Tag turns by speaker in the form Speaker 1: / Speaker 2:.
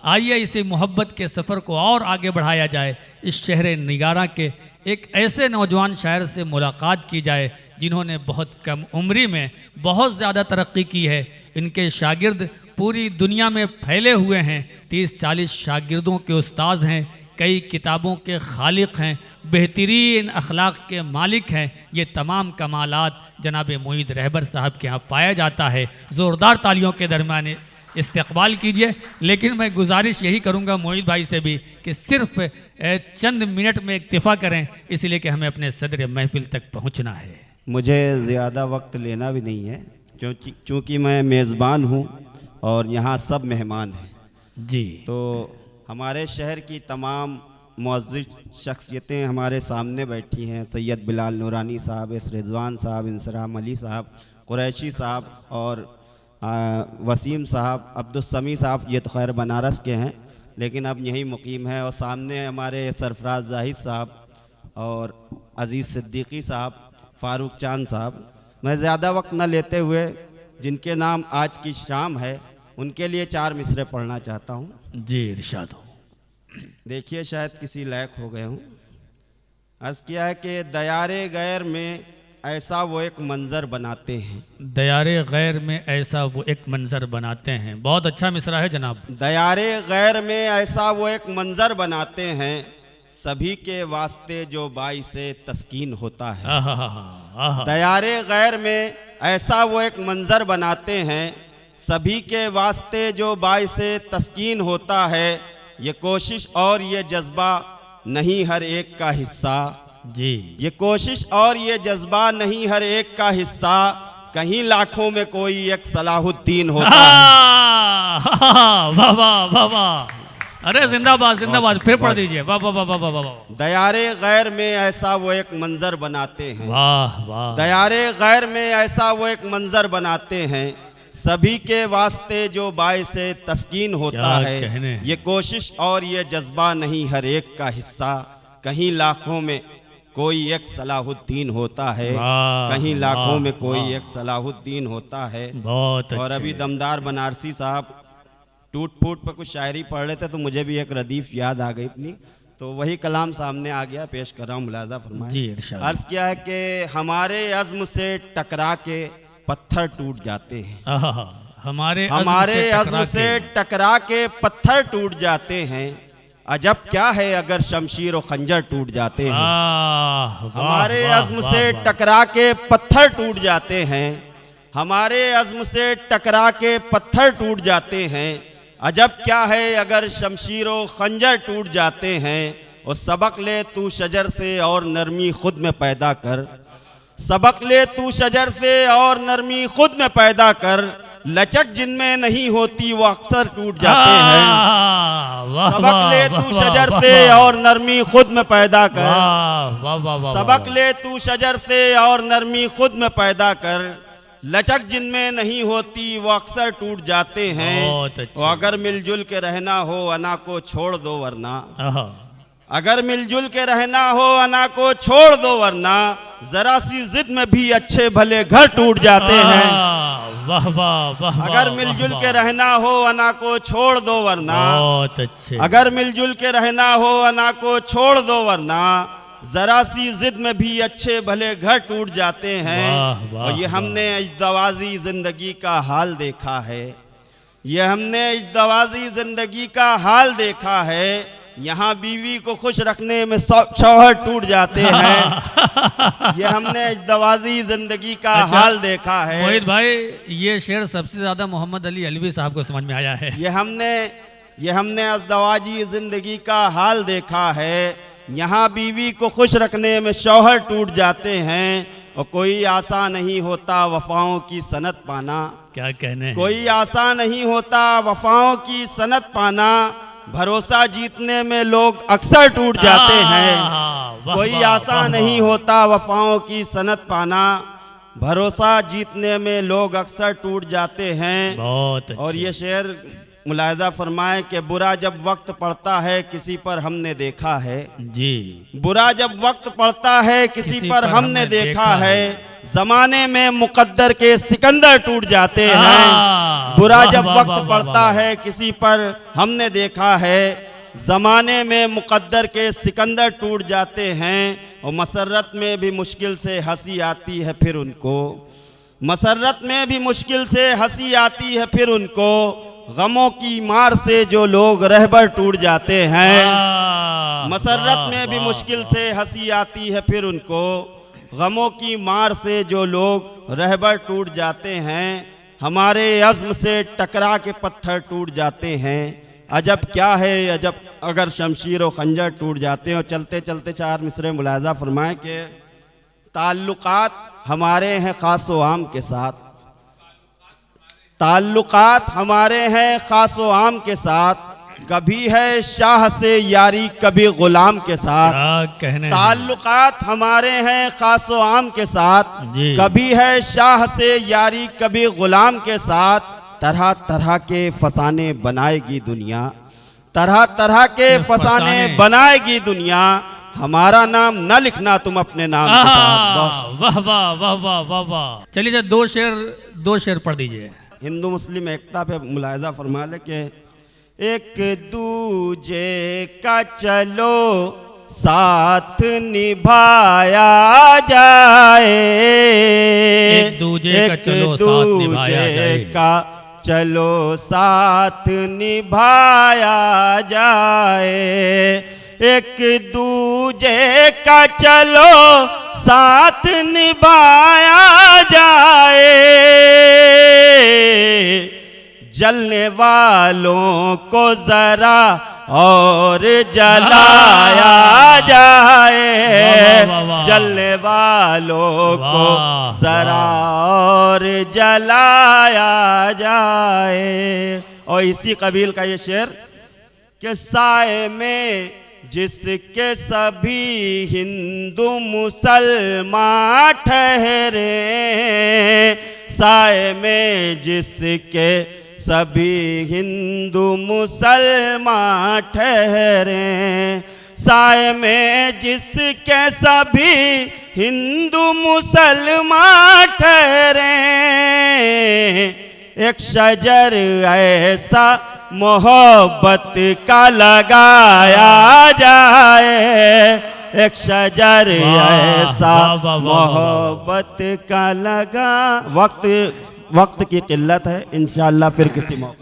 Speaker 1: आइए इसी मोहब्बत के सफ़र को और आगे बढ़ाया जाए। इस शहर निगारा के एक ऐसे नौजवान शायर से मुलाकात की जाए जिन्होंने बहुत कम उम्री में बहुत ज़्यादा तरक्की की है। इनके शागिर्द पूरी दुनिया में फैले हुए हैं। 30-40 शागिर्दों के उस्ताद हैं, कई किताबों के खालिक हैं, बेहतरीन अखलाक के मालिक हैं। ये तमाम कमालात जनाब मोईद रहबर साहब के यहाँ पाया जाता है। ज़ोरदार तालियों के दरमियान इस्तकबाल कीजिए। लेकिन मैं गुजारिश यही करूंगा मोईद भाई से भी कि सिर्फ चंद मिनट में इक्तिफ़ा करें, इसलिए कि हमें अपने सदर महफिल तक पहुंचना है।
Speaker 2: मुझे ज़्यादा वक्त लेना भी नहीं है, चूँकि मैं मेज़बान हूँ और यहाँ सब मेहमान हैं
Speaker 1: जी।
Speaker 2: तो हमारे शहर की तमाम मुअज़्ज़िज़ शख्सियतें हमारे सामने बैठी हैं। सैयद बिलाल नूरानी साहब, एस रिजवान साहब, इंसराम अली साहब, कुरैशी साहब और वसीम साहब, अब्दुस्समी साहब। ये तो खैर बनारस के हैं लेकिन अब यहीं मुकीम है। और सामने हमारे सरफराज जाहिद साहब और अज़ीज़ सिद्दीकी साहब, फ़ारूक चांद साहब। मैं ज़्यादा वक्त न लेते हुए जिनके नाम आज की शाम है उनके लिए 4 मिसरे पढ़ना चाहता हूँ।
Speaker 1: जी इरशाद हो।
Speaker 2: देखिए शायद किसी लायक हो गए हूँ। अर्ज़ किया है कि दयारे गैर में ऐसा वो एक मंज़र बनाते हैं।
Speaker 1: दयारे गैर में ऐसा वो एक मंज़र बनाते हैं। बहुत अच्छा मिसरा है जनाब।
Speaker 2: दयारे गैर में ऐसा वो एक मंज़र बनाते हैं, सभी के वास्ते जो बाइसे तस्कीन होता है। दयारे गैर में ऐसा वो एक मंज़र बनाते हैं, सभी के वास्ते जो बाइसे तस्कीन होता है। ये कोशिश और ये जज्बा नहीं हर एक का हिस्सा
Speaker 1: जी।
Speaker 2: ये कोशिश और ये जज्बा नहीं हर एक का हिस्सा, कहीं लाखों में कोई एक सलाहुद्दीन होता है।
Speaker 1: वाह वाह वाह वाह, अरे जिंदाबाद जिंदाबाद, फिर पढ़ दीजिए। वाह वाह वाह वाह वाह।
Speaker 2: दयारे गैर में ऐसा वो एक मंजर बनाते हैं।
Speaker 1: वाह वाह।
Speaker 2: दयारे गैर में ऐसा वो एक मंजर बनाते हैं, सभी के वास्ते जो बाइसे तस्कीन होता है। ये कोशिश और ये जज्बा नहीं हर एक का हिस्सा, कहीं लाखों में कोई एक सलाहुद्दीन होता है। कहीं लाखों में कोई एक सलाहुद्दीन होता है।
Speaker 1: बहुत
Speaker 2: और अभी दमदार बनारसी साहब टूट फूट पर कुछ शायरी पढ़ रहे थे तो मुझे भी एक रदीफ याद आ गई अपनी, तो वही कलाम सामने आ गया, पेश कर रहा हूँ, मुलाजा फरमाएं। अर्ज किया है कि हमारे अज़्म से टकरा के पत्थर टूट जाते हैं।
Speaker 1: हमारे
Speaker 2: अज़्म से टकरा के पत्थर टूट जाते हैं, अजब क्या है अगर शमशीर और खंजर टूट जाते हैं। हमारे अज़्म से टकरा के पत्थर टूट जाते हैं, हमारे अज़्म से टकरा के पत्थर टूट जाते हैं, अजब क्या है अगर शमशीर और खंजर टूट जाते हैं। और सबक ले तू शजर से और नरमी खुद में पैदा कर, सबक ले तू शजर से और नरमी खुद में पैदा कर, लचक जिनमें नहीं होती वो अक्सर टूट जाते हैं। सबक ले तू शजर से और नरमी खुद में पैदा कर, सबक ले तू शजर से और नरमी खुद में पैदा कर, लचक जिनमें नहीं होती वो अक्सर टूट जाते हैं। तो अगर मिलजुल के रहना हो अना को छोड़ दो वरना, अगर मिलजुल के रहना हो अना को छोड़ दो वरना, जरा सी जिद में भी अच्छे भले घर टूट जाते हैं।
Speaker 1: वाह वाह वाह।
Speaker 2: अगर मिलजुल के रहना हो अना को छोड़ दो वरना,
Speaker 1: बहुत अच्छे।
Speaker 2: अगर मिलजुल के रहना हो अना को छोड़ दो वरना, जरा सी जिद में भी अच्छे भले घर टूट जाते हैं। और ये हमने इज़्दवाजी जिंदगी का हाल देखा है, ये हमने इज़्दवाजी जिंदगी का हाल देखा है। यहाँ बीवी को खुश रखने में शौहर टूट जाते हैं। ये हमने इज़्दवाजी जिंदगी का हाल देखा है।
Speaker 1: मोहित भाई ये शेर सबसे ज्यादा मोहम्मद अली अलवी साहब को समझ में आया है।
Speaker 2: ये हमने इज़्दवाजी जिंदगी का हाल देखा है। यहाँ बीवी को खुश रखने में शौहर टूट जाते हैं। और कोई आसा नहीं होता वफाओं की सनत पाना,
Speaker 1: क्या कहने,
Speaker 2: कोई आसा नहीं होता वफाओं की सनत पाना, भरोसा जीतने में लोग अक्सर टूट जाते हैं। कोई आसा नहीं होता वफाओं की सनत पाना, भरोसा जीतने में लोग अक्सर टूट जाते हैं। और ये शेर मुलाहिज़ा फरमाए कि बुरा जब वक्त पड़ता है किसी पर हमने देखा है जी, बुरा जब वक्त पड़ता है किसी पर हमने देखा है, जमाने में मुकद्दर के सिकंदर टूट जाते हैं। बुरा जब वक्त पड़ता है किसी पर, हमने देखा है जमाने में मुकद्दर के सिकंदर टूट जाते हैं। और मसरत में भी मुश्किल से हंसी आती है फिर उनको, मसरत में भी मुश्किल से हंसी आती है फिर उनको, गमों की मार से जो लोग रहबर टूट जाते हैं। मसरत में भी मुश्किल से हंसी आती है फिर उनको, गमों की मार से जो लोग रहबर टूट जाते हैं। हमारे अज़्म से टकरा के पत्थर टूट जाते हैं। अजब क्या है अजब अगर शमशीर व खंजर टूट जाते हैं। और चलते चलते 4 मिसरे मुलाहज़ा फरमाएं कि ताल्लुकात हमारे हैं ख़ास व आम के साथ, ताल्लुकात हमारे हैं ख़ास व आम के साथ। कभी है शाह से यारी कभी गुलाम के साथ। ताल्लुकात हमारे हैं ख़ास व आम के साथ, कभी है शाह से यारी कभी गुलाम के साथ। तरह तरह के फसाने बनाएगी दुनिया, तरह तरह के फसाने बनाएगी दुनिया। हमारा नाम न लिखना तुम अपने नाम के साथ।
Speaker 1: वाह वाह वाह वाह वाह वाह। चलिए 2 शेर पढ़ दीजिए।
Speaker 2: हिंदू मुस्लिम एकता पे मुलाहिजा फरमा ले कि एक दूजे का चलो साथ निभाया जाए,
Speaker 1: एक दूजे का चलो साथ निभाया जाए,
Speaker 2: का चलो साथ निभाया जाए। एक दूजे का चलो साथ निभाया जाए, जलने वालों को जरा और जलाया जाए, जलने वालों को जरा और जलाया जाए। और इसी कबील का ये शेर कि साए में जिसके सभी हिंदू मुसलमान ठहरे, साए में जिसके सभी हिंदू मुसलमान ठहरे, साए में जिसके सभी हिंदू मुसलमान ठहरे। एक शजर ऐसा मोहब्बत का लगाया जाए, एक शजर ऐसा मोहब्बत का लगा। वक्त की किल्लत है, इंशाअल्लाह फिर किसी मौके